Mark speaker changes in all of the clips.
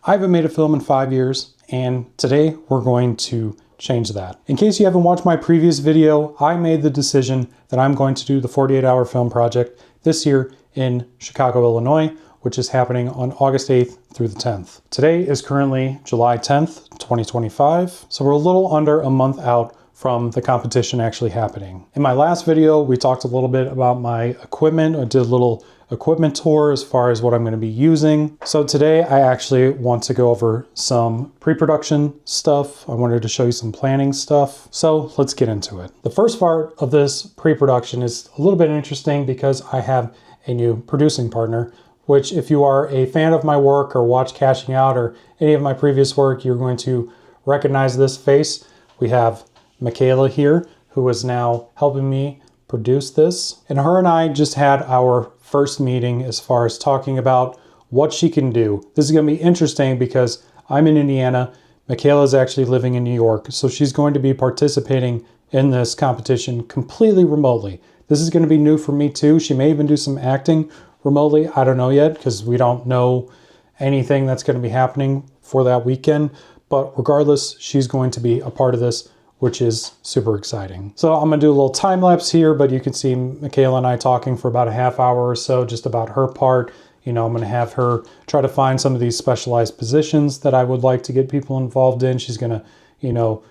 Speaker 1: I haven't made a film in 5 years, and today we're going to change that. In case you haven't watched my previous video, I made the decision that I'm going to do the 48-hour film project this year in Chicago, Illinois, which is happening on August 8th through the 10th. Today is currently July 10th, 2025, so we're a little under a month out from the competition actually happening. In my last video, we talked a little bit about my equipment. I did a little equipment tour as far as what I'm going to be using. So today I actually want to go over some pre-production stuff. I wanted to show you some planning stuff. So let's get into it. The first part of this pre-production is a little bit interesting because I have a new producing partner, which if you are a fan of my work or watch Cashing Out or any of my previous work, you're going to recognize this face. We have Michaela here, who is now helping me produce this. And her and I just had our first meeting as far as talking about what she can do. This is going to be interesting because I'm in Indiana. Michaela is actually living in New York. So she's going to be participating in this competition completely remotely. This is going to be new for me too. She may even do some acting remotely. I don't know yet because we don't know anything that's going to be happening for that weekend. But regardless, she's going to be a part of this, which is super exciting. So I'm gonna do a little time lapse here, but you can see Michaela and I talking for about a half hour or so just about her part. You know, I'm gonna have her try to find some of these specialized positions that I would like to get people involved in. She's gonna, you know,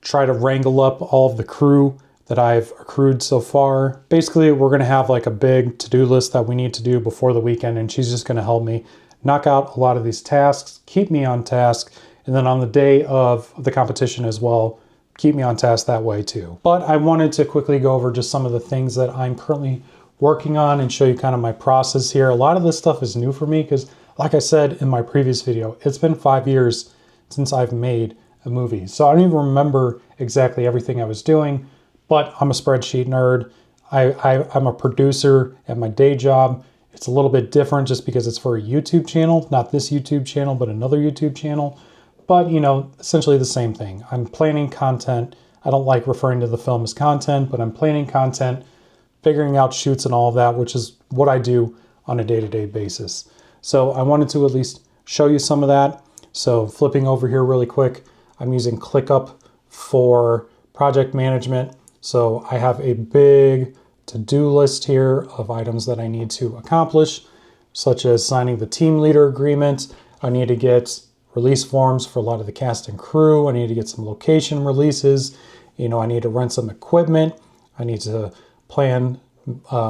Speaker 1: try to wrangle up all of the crew that I've accrued so far. Basically, we're gonna have like a big to-do list that we need to do before the weekend, and she's just gonna help me knock out a lot of these tasks, keep me on task, and then on the day of the competition as well, keep me on task that way too. But I wanted to quickly go over just some of the things that I'm currently working on and show you kind of my process here. A lot of this stuff is new for me because, like I said in my previous video, it's been 5 years since I've made a movie. So I don't even remember exactly everything I was doing, but I'm a spreadsheet nerd. I'm a producer at my day job. It's a little bit different just because it's for a YouTube channel, not this YouTube channel, but another YouTube channel. But, you know, essentially the same thing. I'm planning content. I don't like referring to the film as content, but I'm planning content, figuring out shoots and all of that, which is what I do on a day-to-day basis. So I wanted to at least show you some of that. So flipping over here really quick, I'm using ClickUp for project management. So I have a big to-do list here of items that I need to accomplish, such as signing the team leader agreement. I need to get release forms for a lot of the cast and crew. I need to get some location releases. You know, I need to rent some equipment. I need to plan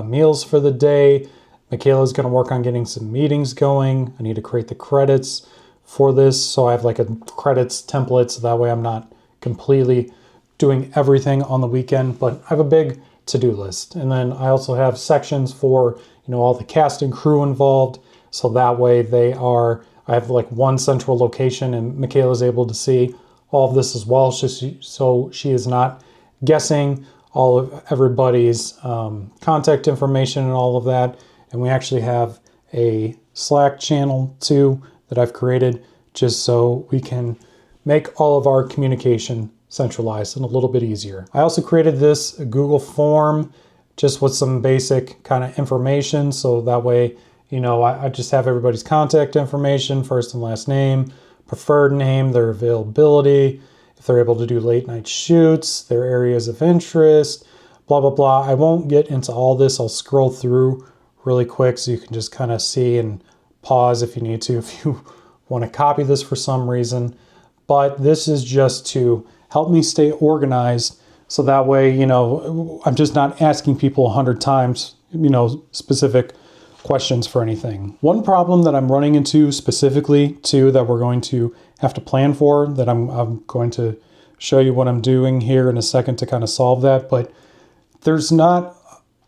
Speaker 1: meals for the day. Michaela's going to work on getting some meetings going. I need to create the credits for this. So I have like a credits template so that way I'm not completely doing everything on the weekend, but I have a big to-do list. And then I also have sections for, you know, all the cast and crew involved. So that way I have like one central location and Michaela is able to see all of this as well. So she is not guessing all of everybody's contact information and all of that. And we actually have a Slack channel too that I've created just so we can make all of our communication centralized and a little bit easier. I also created this Google form just with some basic kind of information. So that way, you know, I just have everybody's contact information, first and last name, preferred name, their availability, if they're able to do late night shoots, their areas of interest, blah, blah, blah. I won't get into all this. I'll scroll through really quick so you can just kind of see and pause if you need to, if you want to copy this for some reason. But this is just to help me stay organized so that way, you know, I'm just not asking people 100 times, you know, specific questions for anything. One problem that I'm running into specifically too that we're going to have to plan for, that I'm going to show you what I'm doing here in a second to kind of solve that, but there's not,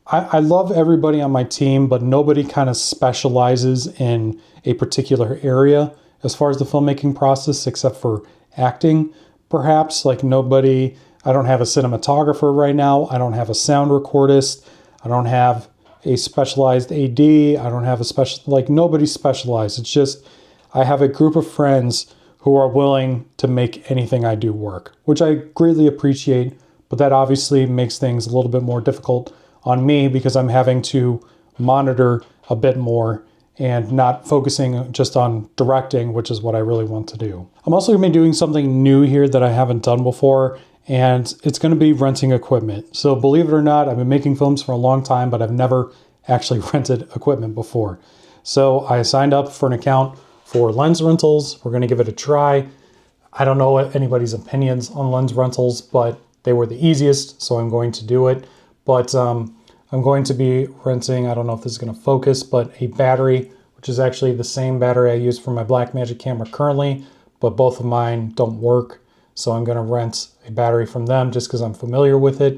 Speaker 1: I love everybody on my team, but nobody kind of specializes in a particular area as far as the filmmaking process except for acting, perhaps. Like nobody, I don't have a cinematographer right now. I don't have a sound recordist. I don't have a specialized AD. I don't have a special, like nobody's specialized. It's just, I have a group of friends who are willing to make anything I do work, which I greatly appreciate, but that obviously makes things a little bit more difficult on me because I'm having to monitor a bit more and not focusing just on directing, which is what I really want to do. I'm also gonna be doing something new here that I haven't done before, and it's gonna be renting equipment. So believe it or not, I've been making films for a long time, but I've never actually rented equipment before. So I signed up for an account for lens rentals. We're gonna give it a try. I don't know anybody's opinions on lens rentals, but they were the easiest, so I'm going to do it. But I'm going to be renting, I don't know if this is gonna focus, but a battery, which is actually the same battery I use for my Blackmagic camera currently, but both of mine don't work. So I'm gonna rent a battery from them just because I'm familiar with it.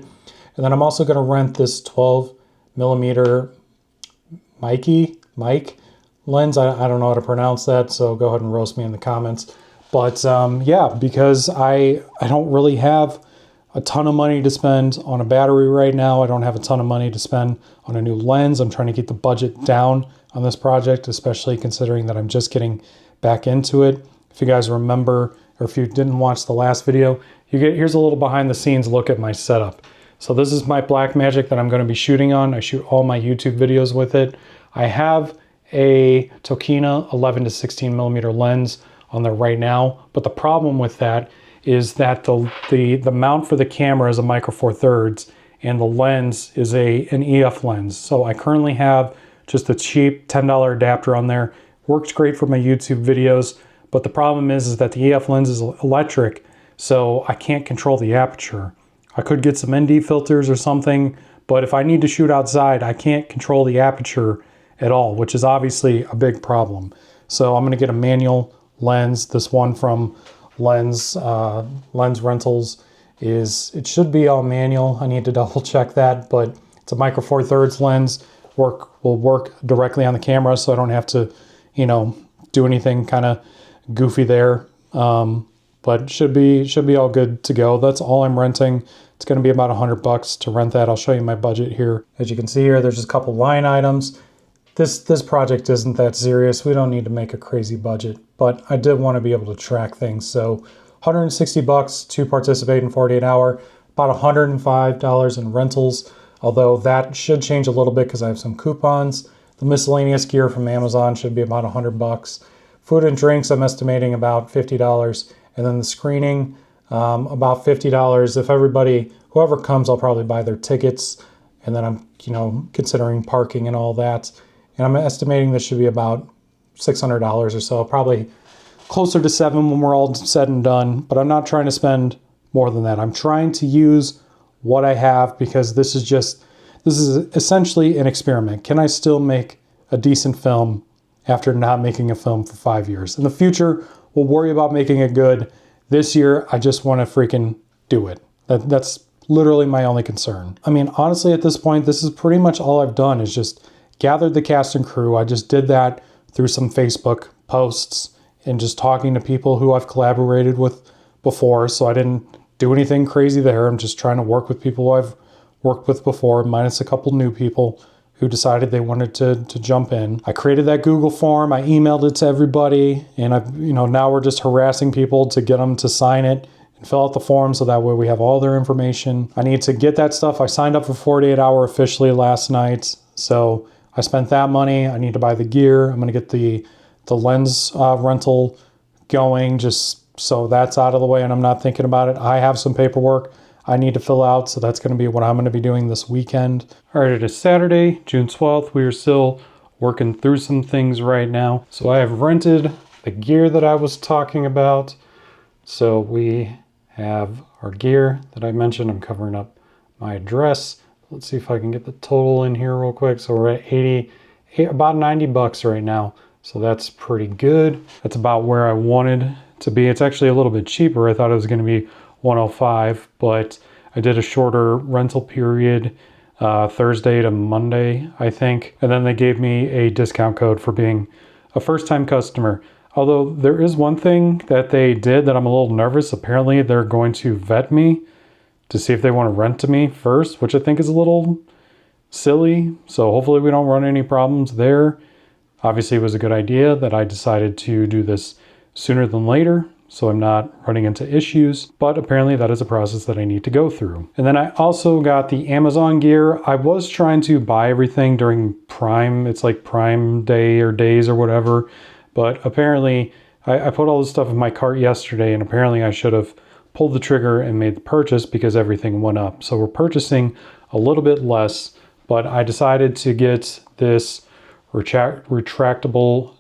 Speaker 1: And then I'm also gonna rent this 12mm mic lens. I don't know how to pronounce that, so go ahead and roast me in the comments. But yeah, because I don't really have a ton of money to spend on a battery right now. I don't have a ton of money to spend on a new lens. I'm trying to keep the budget down on this project, especially considering that I'm just getting back into it. If you guys remember, or if you didn't watch the last video, here's a little behind the scenes look at my setup. So this is my Blackmagic that I'm going to be shooting on. I shoot all my YouTube videos with it. I have a Tokina 11 to 16mm lens on there right now, but the problem with that is that the mount for the camera is a micro four thirds and the lens is an EF lens. So I currently have just a cheap $10 adapter on there. Works great for my YouTube videos, but the problem is that the EF lens is electric, so I can't control the aperture. I could get some ND filters or something, but if I need to shoot outside, I can't control the aperture at all, which is obviously a big problem. So I'm gonna get a manual lens. This one from Lens Rentals it should be all manual. I need to double check that, but it's a micro four thirds lens. Will work directly on the camera, so I don't have to, do anything kind of goofy there. But should be all good to go. That's all I'm renting. It's going to be about $100 to rent that. I'll show you my budget here. As you can see here, there's just a couple line items. This project isn't that serious. We don't need to make a crazy budget, but I did want to be able to track things. So $160 to participate in 48 hour, about $105 in rentals, although that should change a little bit because I have some coupons. The miscellaneous gear from Amazon should be about $100. Food and drinks, I'm estimating about $50. And then the screening, about $50. If whoever comes, I'll probably buy their tickets. And then I'm, considering parking and all that. And I'm estimating this should be about $600 or so, probably closer to $700 when we're all said and done. But I'm not trying to spend more than that. I'm trying to use what I have because this is essentially an experiment. Can I still make a decent film after not making a film for 5 years? In the future, we'll worry about making it good. This year, I just want to freaking do it. That's literally my only concern. I mean, honestly, at this point, this is pretty much all I've done is just gathered the cast and crew. I just did that through some Facebook posts and just talking to people who I've collaborated with before. So I didn't do anything crazy there. I'm just trying to work with people I've worked with before, minus a couple new people who decided they wanted to jump in. I created that Google form. I emailed it to everybody, and now we're just harassing people to get them to sign it and fill out the form so that way we have all their information. I need to get that stuff. I signed up for 48 hour officially last night, so I spent that money. I need to buy the gear. I'm gonna get the lens rental going just so that's out of the way and I'm not thinking about it. I have some paperwork I need to fill out, so that's going to be what I'm going to be doing this weekend. All right, it is Saturday, June 12th. We are still working through some things right now. So I have rented the gear that I was talking about. So we have our gear that I mentioned. I'm covering up my address. Let's see if I can get the total in here real quick. So we're at about $90 right now. So that's pretty good. That's about where I wanted to be. It's actually a little bit cheaper. I thought it was going to be $105, but I did a shorter rental period, Thursday to Monday, I think. And then they gave me a discount code for being a first-time customer. Although there is one thing that they did that I'm a little nervous. Apparently they're going to vet me to see if they want to rent to me first, which I think is a little silly. So hopefully we don't run any problems there. Obviously it was a good idea that I decided to do this sooner than later. so I'm not running into issues, but apparently that is a process that I need to go through. And then I also got the Amazon gear. I was trying to buy everything during Prime. It's like Prime Day or days or whatever, but apparently I put all this stuff in my cart yesterday, and apparently I should have pulled the trigger and made the purchase because everything went up. So we're purchasing a little bit less, but I decided to get this retractable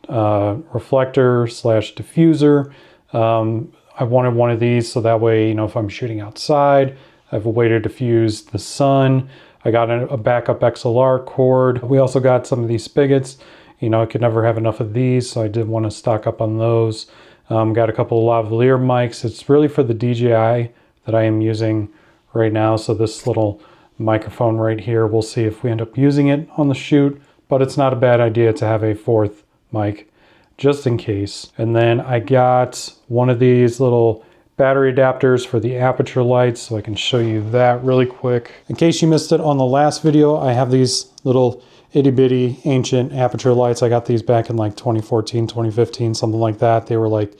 Speaker 1: reflector slash diffuser. I wanted one of these so that way, if I'm shooting outside, I have a way to diffuse the sun. I got a backup XLR cord. We also got some of these spigots. I could never have enough of these, so I did want to stock up on those. Got a couple of lavalier mics. It's really for the DJI that I am using right now. So this little microphone right here, we'll see if we end up using it on the shoot, but it's not a bad idea to have a fourth mic just in case. And then I got one of these little battery adapters for the aperture lights, so I can show you that really quick. In case you missed it on the last video, I have these little itty bitty ancient aperture lights. I got these back in like 2014, 2015, something like that. They were like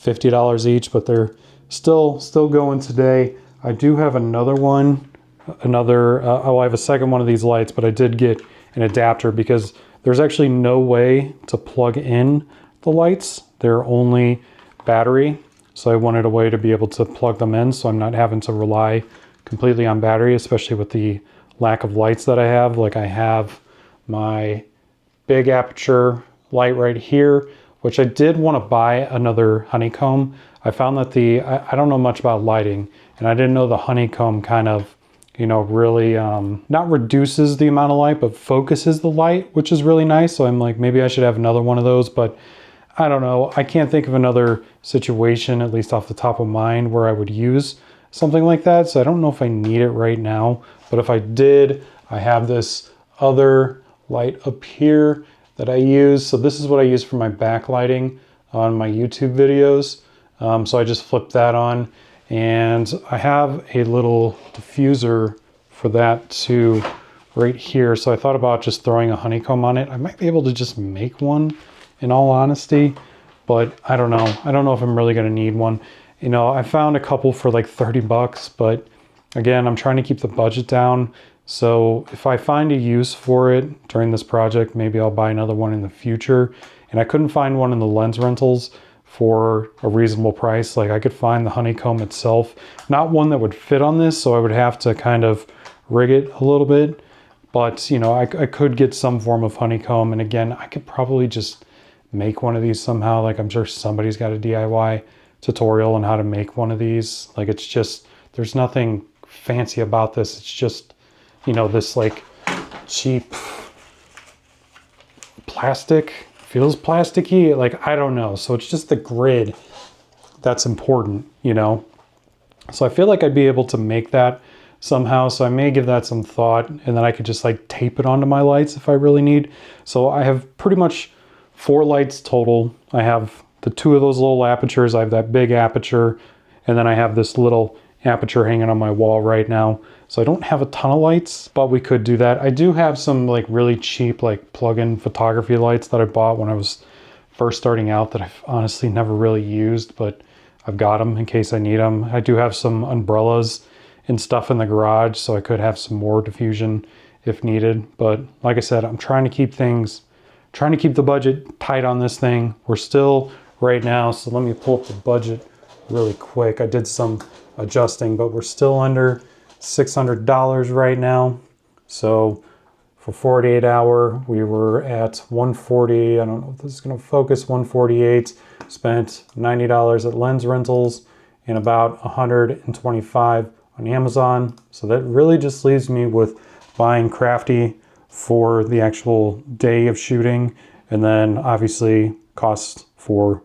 Speaker 1: $50 each, but they're still going today. I do have another one, I have a second one of these lights, but I did get an adapter because there's actually no way to plug in the lights. They're only battery. So I wanted a way to be able to plug them in so I'm not having to rely completely on battery, especially with the lack of lights that I have. Like I have my big aperture light right here, which I did want to buy another honeycomb. I found that I don't know much about lighting, and I didn't know the honeycomb kind of, really not reduces the amount of light, but focuses the light, which is really nice. So I'm like, maybe I should have another one of those, but I don't know. I can't think of another situation, at least off the top of mind, where I would use something like that. So I don't know if I need it right now, but if I did, I have this other light up here that I use. So this is what I use for my backlighting on my YouTube videos. So I just flip that on, and I have a little diffuser for that too right here. So I thought about just throwing a honeycomb on it. I might be able to just make one in all honesty, but I don't know. I don't know if I'm really going to need one. I found a couple for like 30 bucks, but again, I'm trying to keep the budget down. So if I find a use for it during this project, maybe I'll buy another one in the future. And I couldn't find one in the lens rentals for a reasonable price. Like I could find the honeycomb itself, not one that would fit on this, so I would have to kind of rig it a little bit. But I could get some form of honeycomb, and again, I could probably just make one of these somehow. Like I'm sure somebody's got a DIY tutorial on how to make one of these. Like it's just, there's nothing fancy about this. It's just, this like cheap plastic, feels plasticky, like I don't know. So it's just the grid that's important, So I feel like I'd be able to make that somehow. So I may give that some thought, and then I could just like tape it onto my lights if I really need. So I have pretty much 4 lights total. I have the 2 of those little apertures. I have that big aperture, and then I have this little aperture hanging on my wall right now. So I don't have a ton of lights, but we could do that. I do have some like really cheap like plug-in photography lights that I bought when I was first starting out that I've honestly never really used, but I've got them in case I need them. I do have some umbrellas and stuff in the garage, so I could have some more diffusion if needed. But like I said, I'm trying to keep the budget tight on this thing. We're still right now, so let me pull up the budget really quick. I did some adjusting, but we're still under $600 right now. So for 48 hour, we were at 140. I don't know if this is going to focus. 148. Spent $90 at lens rentals and about 125 on Amazon. So that really just leaves me with buying Crafty for the actual day of shooting, and then obviously costs for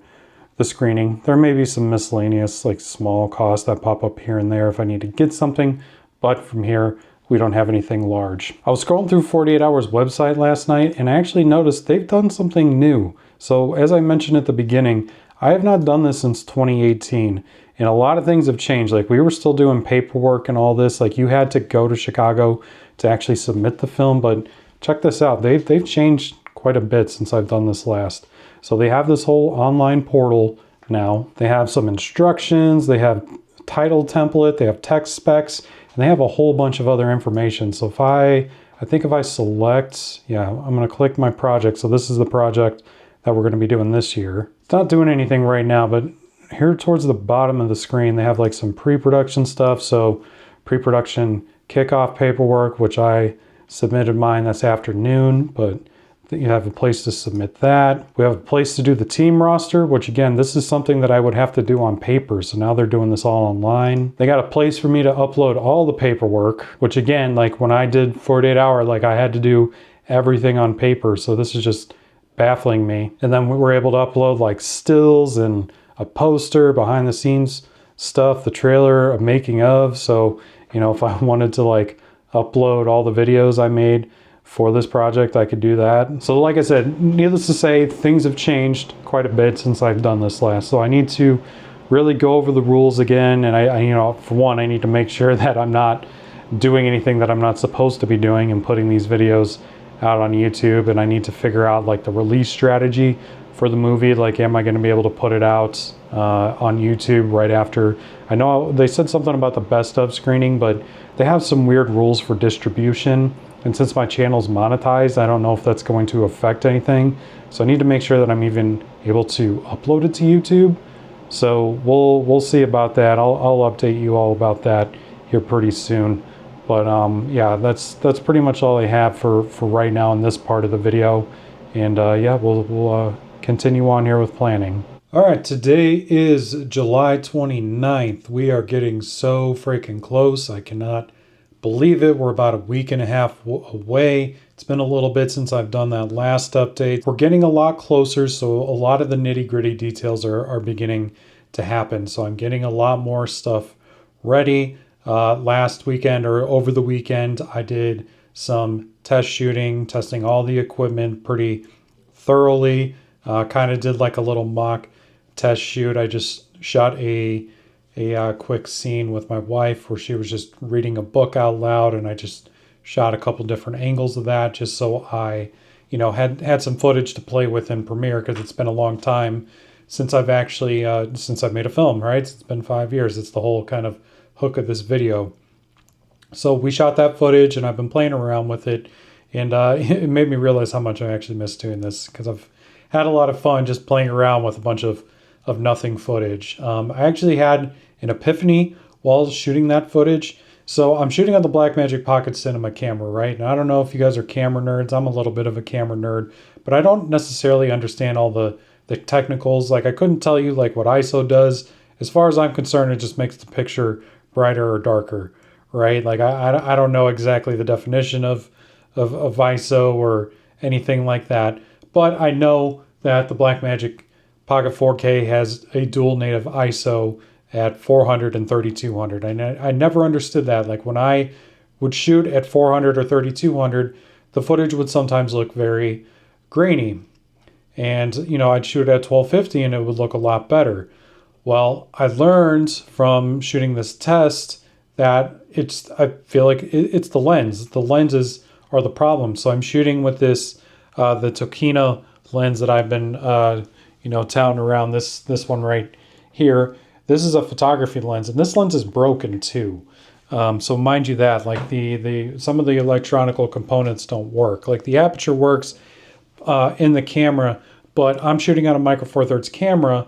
Speaker 1: the screening. There may be some miscellaneous like small costs that pop up here and there if I need to get something, but from here we don't have anything large. I was scrolling through 48 Hour's website last night, and I actually noticed they've done something new. So as I mentioned at the beginning, I have not done this since 2018, and a lot of things have changed. Like we were still doing paperwork and all this. Like you had to go to Chicago to actually submit the film, but check this out. They've changed quite a bit since I've done this last. So they have this whole online portal now. They have some instructions, they have title template, they have text specs, and they have a whole bunch of other information. So if I think if I select, yeah, I'm going to click my project. So this is the project that we're going to be doing this year. It's not doing anything right now, but here towards the bottom of the screen, they have like some pre-production stuff. So pre-production kickoff paperwork, which I submitted mine this afternoon, but you have a place to submit that. We have a place to do the team roster, which again, this is something that I would have to do on paper. So now they're doing this all online. They got a place for me to upload all the paperwork, which again, like when I did 48 Hour, like I had to do everything on paper. So this is just baffling me. And then we were able to upload like stills and a poster, behind the scenes stuff, the trailer, a making of. So, you know, if I wanted to like upload all the videos I made for this project, I could do that. So like I said, needless to say, things have changed quite a bit since I've done this last. So I need to really go over the rules again. And I you know, for one, I need to make sure that I'm not doing anything that I'm not supposed to be doing and putting these videos out on YouTube. And I need to figure out like the release strategy for the movie. Like, am I going to be able to put it out on YouTube right after? I know they said something about the best of screening, but they have some weird rules for distribution. And since my channel's monetized, I don't know if that's going to affect anything. So I need to make sure that I'm even able to upload it to YouTube. So we'll see about that. I'll update you all about that here pretty soon. But yeah, that's pretty much all I have for right now in this part of the video. And yeah, we'll continue on here with planning. All right, today is July 29th. We are getting so freaking close. I cannot believe it. We're about a week and a half away. It's been a little bit since I've done that last update. We're getting a lot closer, so a lot of the nitty-gritty details are beginning to happen. So I'm getting a lot more stuff ready. Last weekend or over the weekend, I did some test shooting, testing all the equipment pretty thoroughly. Kind of did like a little mock test shoot. I just shot a quick scene with my wife where she was just reading a book out loud, and I just shot a couple different angles of that just so I, you know, had some footage to play with in Premiere, because it's been a long time since I've actually since I've made a film, right? It's been 5 years. It's the whole kind of hook of this video. So we shot that footage, and I've been playing around with it, and it made me realize how much I actually miss doing this, because I've had a lot of fun just playing around with a bunch of nothing footage. I actually had an epiphany while shooting that footage. So I'm shooting on the Blackmagic Pocket Cinema camera, right? And I don't know if you guys are camera nerds. I'm a little bit of a camera nerd, but I don't necessarily understand all the technicals. Like, I couldn't tell you like what ISO does. As far as I'm concerned, it just makes the picture brighter or darker, right? Like I don't know exactly the definition of ISO or anything like that, but I know that the Blackmagic Pocket 4K has a dual native ISO at 400 and 3200. I never understood that. Like, when I would shoot at 400 or 3200, the footage would sometimes look very grainy. And, you know, I'd shoot at 1250 and it would look a lot better. Well, I learned from shooting this test that I feel like it's the lens. The lenses are the problem. So I'm shooting with this, the Tokina lens that I've been, you know, touting around, this one right here. This is a photography lens, and this lens is broken too. So mind you that, like some of the electronical components don't work. Like, the aperture works in the camera, but I'm shooting on a Micro Four Thirds camera,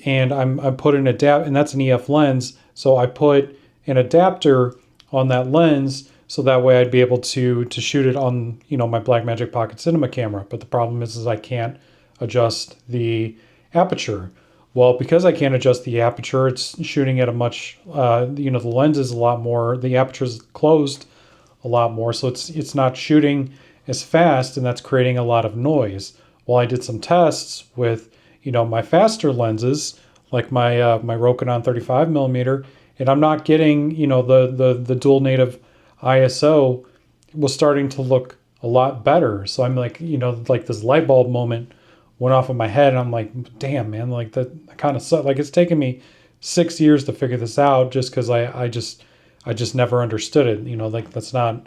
Speaker 1: and I put an adapter, and that's an EF lens. So I put an adapter on that lens, so that way I'd be able to shoot it on, you know, my Blackmagic Pocket Cinema camera. But the problem is I can't adjust the aperture. Well, because I can't adjust the aperture, it's shooting at a much, you know, the lens is a lot more, the aperture is closed a lot more, so it's not shooting as fast, and that's creating a lot of noise. Well, I did some tests with, you know, my faster lenses, like my my Rokinon 35mm, and I'm not getting, you know, the dual native ISO was starting to look a lot better. So I'm like, you know, like this light bulb moment went off in my head, and I'm like, damn, man, like that kind of sucks. Like, it's taken me 6 years to figure this out, just because I just never understood it. You know, like, that's not,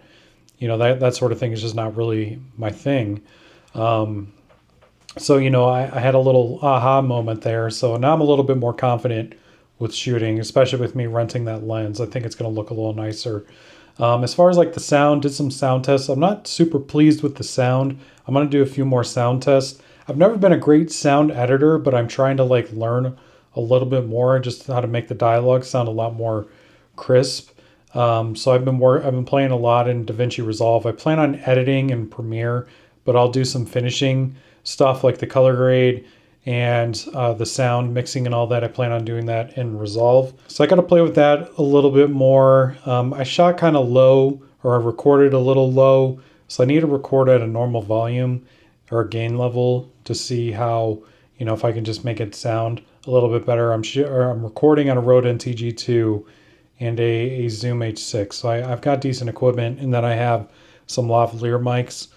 Speaker 1: you know, that sort of thing is just not really my thing. So, I had a little aha moment there. So now I'm a little bit more confident with shooting, especially with me renting that lens. I think it's going to look a little nicer. As far as like the sound, did some sound tests. I'm not super pleased with the sound. I'm going to do a few more sound tests. I've never been a great sound editor, but I'm trying to like learn a little bit more just how to make the dialogue sound a lot more crisp. So I've been playing a lot in DaVinci Resolve. I plan on editing in Premiere, but I'll do some finishing stuff like the color grade and the sound mixing and all that. I plan on doing that in Resolve. So I got to play with that a little bit more. I shot kind of low, or I recorded a little low. So I need to record at a normal volume or gain level to see how, if I can just make it sound a little bit better. I'm recording on a Rode NTG2 and a Zoom H6. So I've got decent equipment, and then I have some lavalier mics.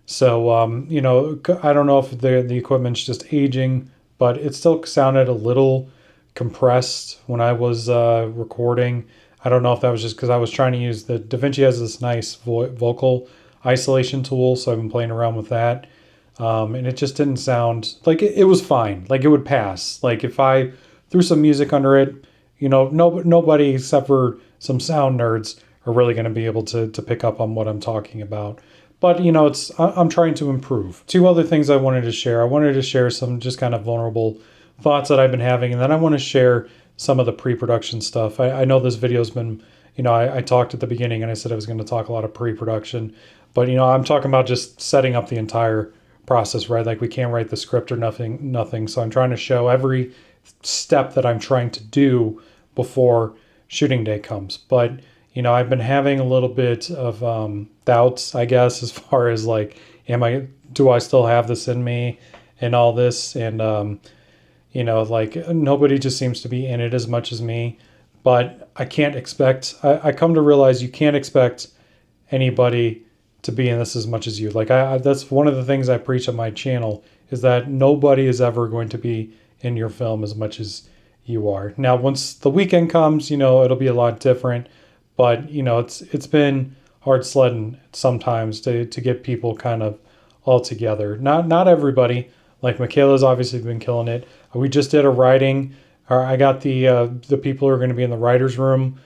Speaker 1: So, I don't know if the equipment's just aging, but it still sounded a little compressed when I was recording. I don't know if that was just because I was trying to use DaVinci has this nice vocal isolation tool, so I've been playing around with that. And it just didn't sound like it was fine. Like it would pass. Like if I threw some music under it, nobody except for some sound nerds are really going to be able to pick up on what I'm talking about. But I'm trying to improve. Two other things I wanted to share. I wanted to share some just kind of vulnerable thoughts that I've been having, and then I want to share some of the pre-production stuff. I know this video's been, I talked at the beginning and I said I was going to talk a lot of pre-production, but I'm talking about just setting up the entire process, right? Like we can't write the script or nothing. So I'm trying to show every step that I'm trying to do before shooting day comes. But I've been having a little bit of doubts, I guess, as far as like, do I still have this in me and all this? And, like nobody just seems to be in it as much as me. But I come to realize you can't expect anybody to be in this as much as you. Like that's one of the things I preach on my channel, is that nobody is ever going to be in your film as much as you are. Now, once the weekend comes, it'll be a lot different. But it's been hard sledding sometimes to get people kind of all together. Not everybody. Like Michaela's obviously been killing it. We just did a writing. I got the people who are going to be in the writers' room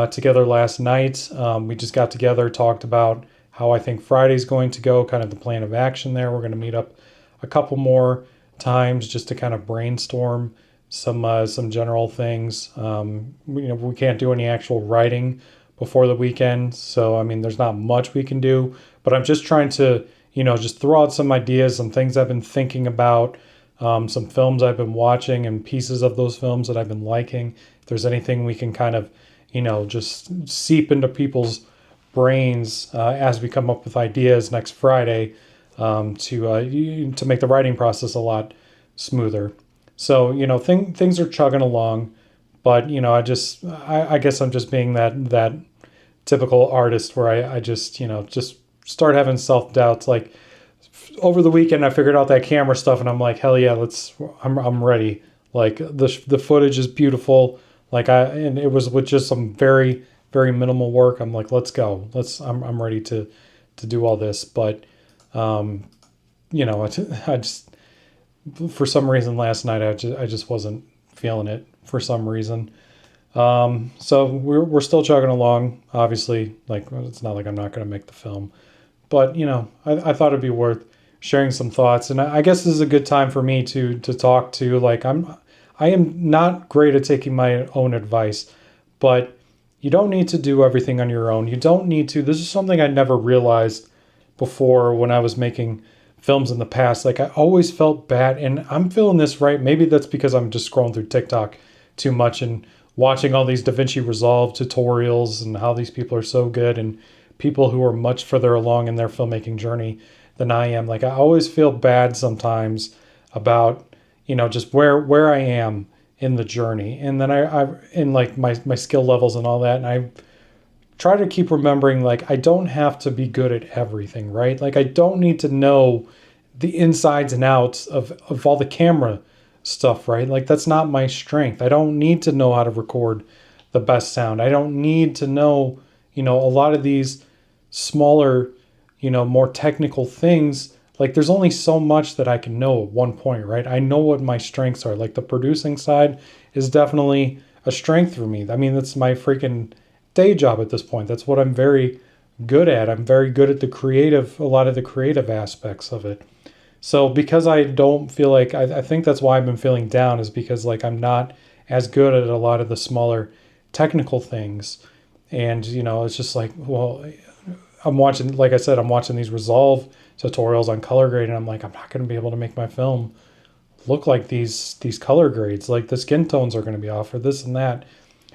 Speaker 1: together last night. We just got together, talked about how I think Friday's going to go, kind of the plan of action there. We're going to meet up a couple more times just to kind of brainstorm some general things. We can't do any actual writing before the weekend, so there's not much we can do. But I'm just trying to just throw out some ideas, some things I've been thinking about, some films I've been watching and pieces of those films that I've been liking. If there's anything we can kind of just seep into people's brains as we come up with ideas next Friday, to make the writing process a lot smoother. So things are chugging along, but I guess I'm just being that typical artist where I just start having self-doubts. Like over the weekend I figured out that camera stuff and I'm like, hell yeah, I'm ready. Like the footage is beautiful. And it was with just some very, very minimal work. I'm like, let's go. I'm ready to do all this. But I just, for some reason last night I just wasn't feeling it for some reason. So we're still chugging along. Obviously, like it's not like I'm not going to make the film, but I thought it'd be worth sharing some thoughts. And I guess this is a good time for me to talk to. Like I am not great at taking my own advice, but you don't need to do everything on your own. You don't need to. This is something I never realized before when I was making films in the past. Like I always felt bad, and I'm feeling this right. Maybe that's because I'm just scrolling through TikTok too much and watching all these DaVinci Resolve tutorials and how these people are so good, and people who are much further along in their filmmaking journey than I am. Like I always feel bad sometimes about, just where I am in the journey. And then I in like my skill levels and all that. And I try to keep remembering, like, I don't have to be good at everything, right? Like I don't need to know the insides and outs of all the camera stuff, right? Like that's not my strength. I don't need to know how to record the best sound. I don't need to know, a lot of these smaller, more technical things. like there's only so much that I can know at one point, right? I know what my strengths are. Like the producing side is definitely a strength for me. I mean, that's my freaking day job at this point. That's what I'm very good at. I'm very good at a lot of the creative aspects of it. So because I don't feel like, I think that's why I've been feeling down, is because like I'm not as good at a lot of the smaller technical things. And, it's just like, well, I'm watching, like I said, I'm watching these Resolve tutorials on color grade, and I'm like, I'm not going to be able to make my film look like these color grades. Like the skin tones are going to be off, or this and that.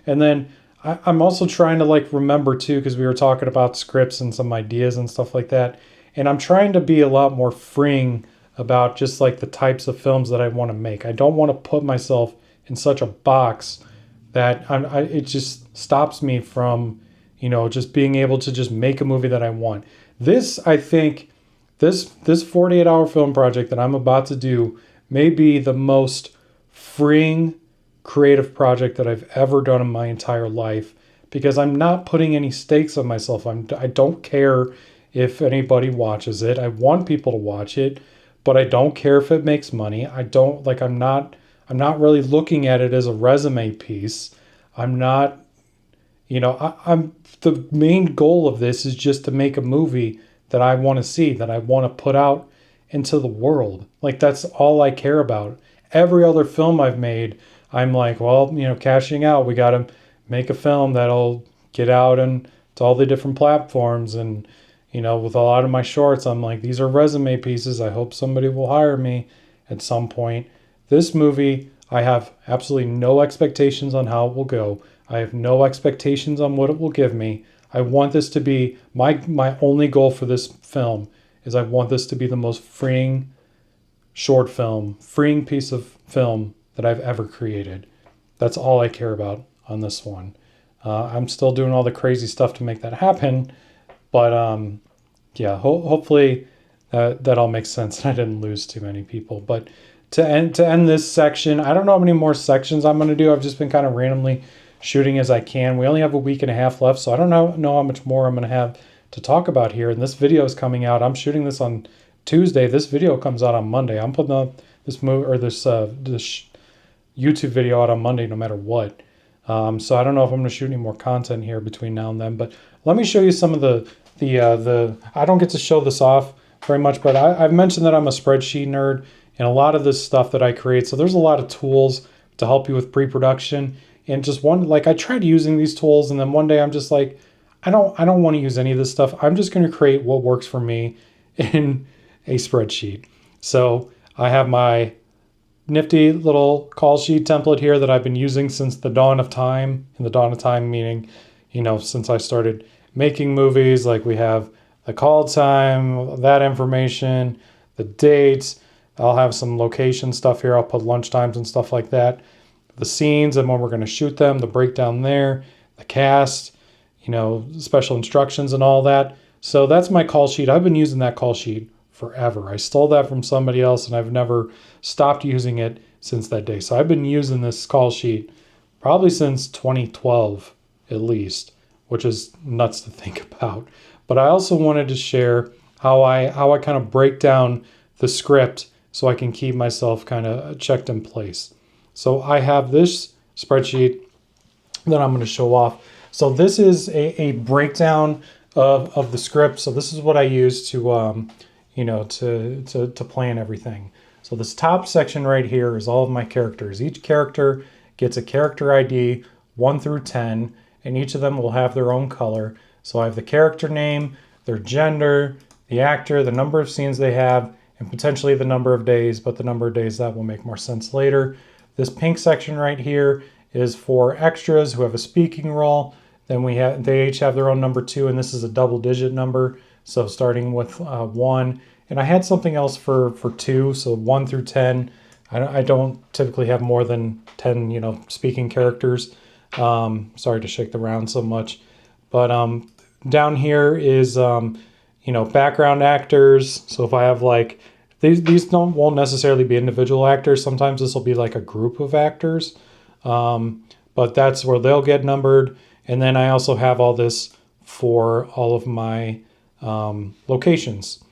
Speaker 1: And then I'm also trying to like remember too, because we were talking about scripts and some ideas and stuff like that. And I'm trying to be a lot more freeing about just like the types of films that I want to make. I don't want to put myself in such a box that it just stops me from, just being able to just make a movie that I want. I think this 48-hour film project that I'm about to do may be the most freeing creative project that I've ever done in my entire life, because I'm not putting any stakes on myself. I don't care if anybody watches it. I want people to watch it, but I don't care if it makes money. I'm not really looking at it as a resume piece. I'm not, I'm the main goal of this is just to make a movie that I want to see, that I want to put out into the world. Like that's all I care about. Every other film I've made, I'm like, well, cashing out. We got to make a film that'll get out and to all the different platforms. And, with a lot of my shorts, I'm like, these are resume pieces. I hope somebody will hire me at some point. This movie, I have absolutely no expectations on how it will go. I have no expectations on what it will give me. I want this to be my only goal for this film is I want this to be the most freeing piece of film that I've ever created. That's all I care about on this one. I'm still doing all the crazy stuff to make that happen, but hopefully that all makes sense and I didn't lose too many people. But to end this section, I don't know how many more sections I'm going to do. I've just been kind of randomly shooting as I can. We only have a week and a half left, so I don't know how much more I'm going to have to talk about here. And this video is coming out. I'm shooting this on Tuesday. This video comes out on Monday. I'm putting up this YouTube video out on Monday no matter what. So I don't know if I'm going to shoot any more content here between now and then, but let me show you some of the I don't get to show this off very much, but I've mentioned that I'm a spreadsheet nerd and a lot of this stuff that I create. So there's a lot of tools to help you with pre-production. And just I tried using these tools, and then one day I'm just like, I don't want to use any of this stuff. I'm just going to create what works for me in a spreadsheet. So I have my nifty little call sheet template here that I've been using since the dawn of time. And the dawn of time meaning, since I started making movies. Like we have the call time, that information, the dates. I'll have some location stuff here. I'll put lunch times and stuff like that. The scenes and when we're going to shoot them, the breakdown there, the cast, special instructions and all that. So that's my call sheet. I've been using that call sheet forever. I stole that from somebody else and I've never stopped using it since that day. So I've been using this call sheet probably since 2012 at least, which is nuts to think about. But I also wanted to share how I kind of break down the script so I can keep myself kind of checked in place. So I have this spreadsheet that I'm going to show off. So this is a breakdown of the script. So this is what I use to to plan everything. So this top section right here is all of my characters. Each character gets a character ID 1 through 10, and each of them will have their own color. So I have the character name, their gender, the actor, the number of scenes they have, and potentially the number of days, but the number of days that will make more sense later. This pink section right here is for extras who have a speaking role. Then they each have their own number 2, and this is a double-digit number. So starting with 1, and I had something else for 2, so 1 through 10. I don't typically have more than 10, speaking characters. Sorry to shake the round so much, but down here is background actors. So if I have these won't necessarily be individual actors. Sometimes this will be like a group of actors, but that's where they'll get numbered. And then I also have all this for all of my locations.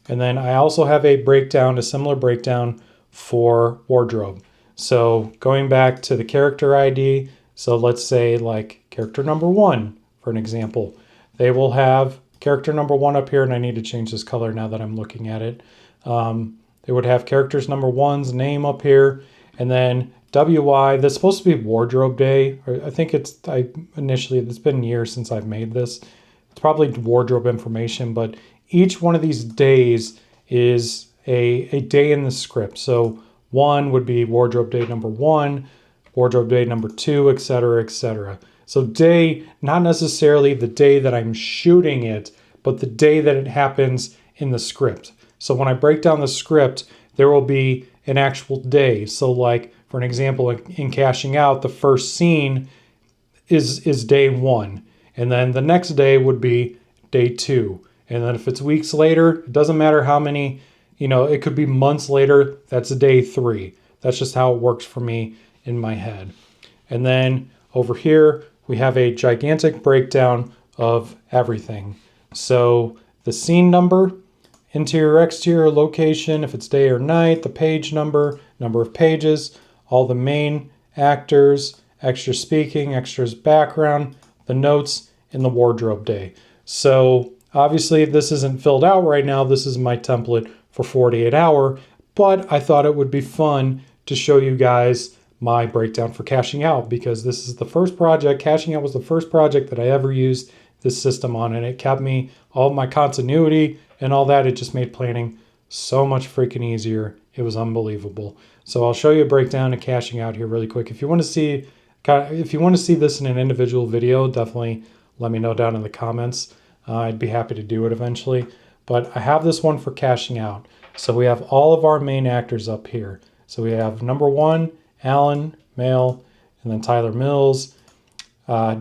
Speaker 1: And then I also have a breakdown, a similar breakdown for wardrobe. So going back to the character ID, so let's say like character number 1, for an example, they will have character number 1 up here, and I need to change this color now that I'm looking at it. They would have characters number 1's name up here, and then WI, that's supposed to be wardrobe day. Or I think it's been years since I've made this. It's probably wardrobe information, but each one of these days is a day in the script. So 1 would be wardrobe day number 1, wardrobe day number 2, etc., etc. So day, not necessarily the day that I'm shooting it, but the day that it happens in the script. So when I break down the script, there will be an actual day. So like, for an example, in Cashing Out, the first scene is day 1. And then the next day would be day 2. And then if it's weeks later, it doesn't matter how many, it could be months later, that's day 3. That's just how it works for me in my head. And then over here, we have a gigantic breakdown of everything. So the scene number, interior, exterior, location, if it's day or night, the page number, number of pages, all the main actors, extra speaking, extras background, the notes, and the wardrobe day. So obviously this isn't filled out right now. This is my template for 48 hour, but I thought it would be fun to show you guys my breakdown for Cashing Out, because this is the first project. Cashing Out was the first project that I ever used this system on, and it kept me all my continuity and all that. It just made planning so much freaking easier. It was unbelievable. So I'll show you a breakdown of Cashing Out here really quick. If you want to see this in an individual video, definitely let me know down in the comments. I'd be happy to do it eventually. But I have this one for Cashing Out. So we have all of our main actors up here. So we have number 1, Alan, male, and then Tyler Mills,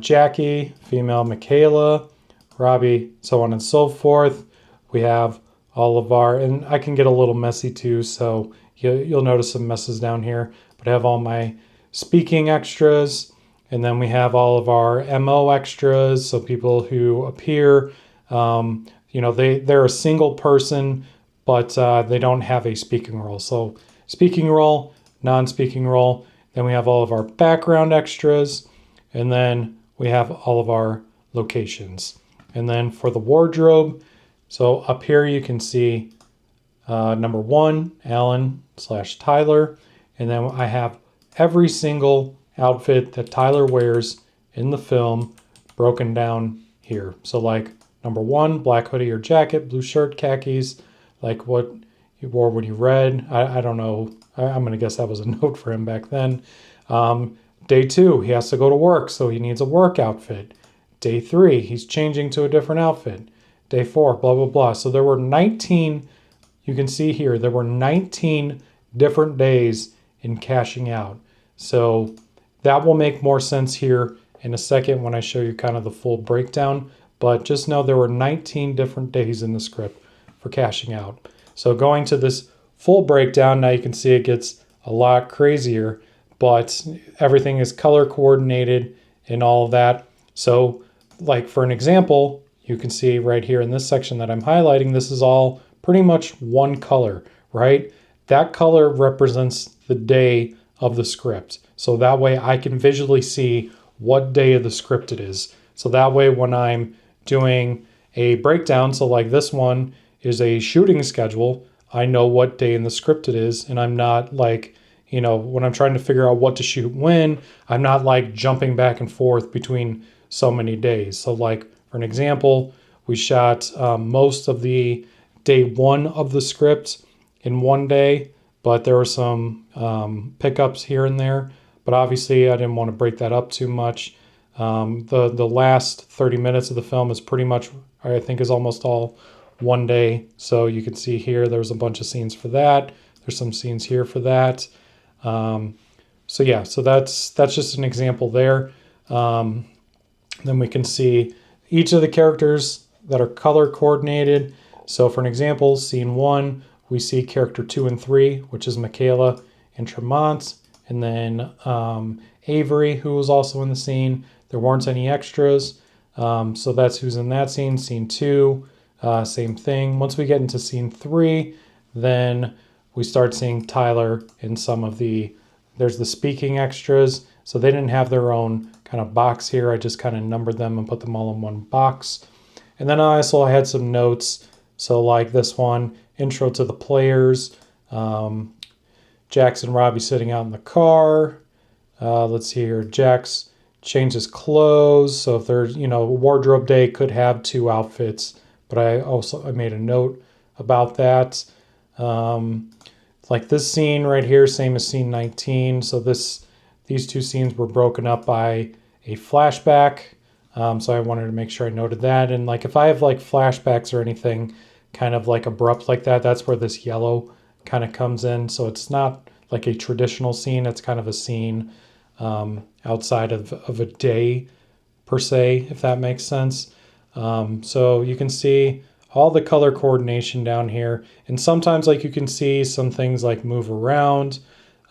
Speaker 1: Jackie, female, Michaela, Robbie, so on and so forth. We have all of our, and I can get a little messy too, so you'll notice some messes down here, but I have all my speaking extras, and then we have all of our MO extras, so people who appear, they're a single person, but they don't have a speaking role. So speaking role, non-speaking role. Then we have all of our background extras, and then we have all of our locations. And then for the wardrobe, so up here you can see number 1, Alan/Tyler, and then I have every single outfit that Tyler wears in the film broken down here. So like number 1, black hoodie or jacket, blue shirt, khakis, like what he wore when he read. I don't know. I'm going to guess that was a note for him back then. Day 2, he has to go to work, so he needs a work outfit. Day 3, he's changing to a different outfit. Day 4, blah, blah, blah. So there were 19, you can see here, there were 19 different days in Cashing Out. So that will make more sense here in a second when I show you kind of the full breakdown. But just know there were 19 different days in the script for Cashing Out. So going to this full breakdown, now you can see it gets a lot crazier, but everything is color coordinated and all of that. So like for an example, you can see right here in this section that I'm highlighting, this is all pretty much one color, right? That color represents the day of the script. So that way I can visually see what day of the script it is. So that way when I'm doing a breakdown, so like this one is a shooting schedule, I know what day in the script it is, and I'm not like, when I'm trying to figure out what to shoot when, I'm not like jumping back and forth between so many days. So like for an example, we shot most of the day 1 of the script in one day, but there were some pickups here and there. But obviously I didn't want to break that up too much. The last 30 minutes of the film is pretty much, I think, is almost all one day. So you can see here, there's a bunch of scenes for that. There's some scenes here for that. So yeah, so that's just an example there. Then we can see each of the characters that are color coordinated. So for an example, scene 1, we see character 2 and 3, which is Michaela and Tremont, and then Avery, who was also in the scene. There weren't any extras, so that's who's in that scene. Scene 2, same thing. Once we get into scene 3, then we start seeing Tyler in some of there's the speaking extras. So they didn't have their own kind of box here. I just kind of numbered them and put them all in one box. And then I also had some notes. So like this one, intro to the players, Jax and Robbie sitting out in the car. Let's see here, Jax changes clothes. So if there's, wardrobe day, could have 2 outfits, but I made a note about that. Like this scene right here, same as scene 19. So these 2 scenes were broken up by a flashback. So I wanted to make sure I noted that. And like if I have like flashbacks or anything kind of like abrupt like that, that's where this yellow kind of comes in. So it's not like a traditional scene. It's kind of a scene outside of a day per se, if that makes sense. So you can see all the color coordination down here. And sometimes like you can see some things like move around.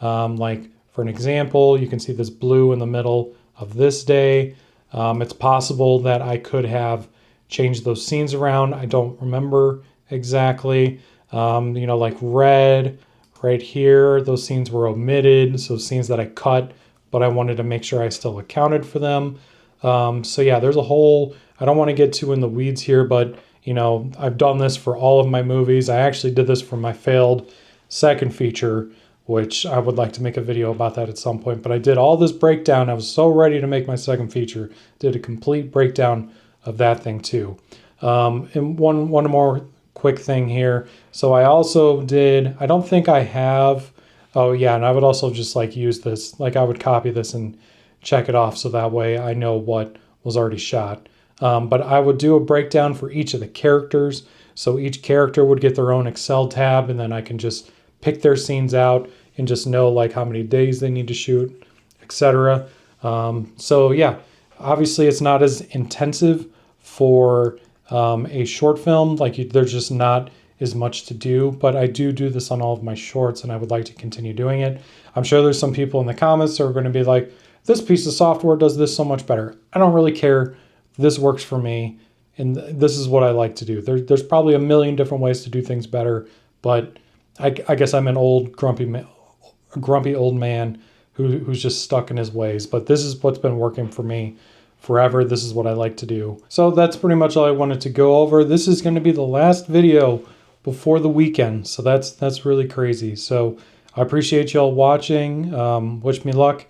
Speaker 1: Like for an example, you can see this blue in the middle of this day. It's possible that I could have changed those scenes around. I don't remember exactly. Like red right here, those scenes were omitted. So scenes that I cut, but I wanted to make sure I still accounted for them. So yeah, there's a whole, I don't want to get too in the weeds here, but I've done this for all of my movies. I actually did this for my failed second feature, which I would like to make a video about that at some point. But I did all this breakdown. I was so ready to make my second feature. Did a complete breakdown of that thing too. And one more quick thing here. So I also did, I don't think I have, oh yeah, and I would also just like use this, like I would copy this and check it off so that way I know what was already shot. But I would do a breakdown for each of the characters. So each character would get their own Excel tab, and then I can just pick their scenes out and just know like how many days they need to shoot, etc. So yeah, obviously it's not as intensive for a short film. Like there's just not as much to do, but I do this on all of my shorts, and I would like to continue doing it. I'm sure there's some people in the comments that are going to be like, this piece of software does this so much better. I don't really care. This works for me, and this is what I like to do. There's probably a million different ways to do things better, but I guess I'm an old grumpy old man who's just stuck in his ways. But this is what's been working for me forever. This is what I like to do. So that's pretty much all I wanted to go over. This is going to be the last video before the weekend, so that's really crazy. So I appreciate y'all watching. Wish me luck,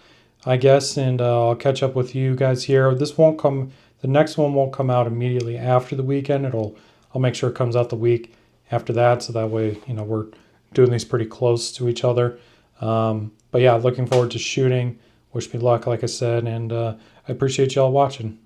Speaker 1: I guess, and I'll catch up with you guys here. The next one won't come out immediately after the weekend. I'll make sure it comes out the week after that, so that way we're doing these pretty close to each other. But yeah, looking forward to shooting. Wish me luck, like I said, and I appreciate y'all watching.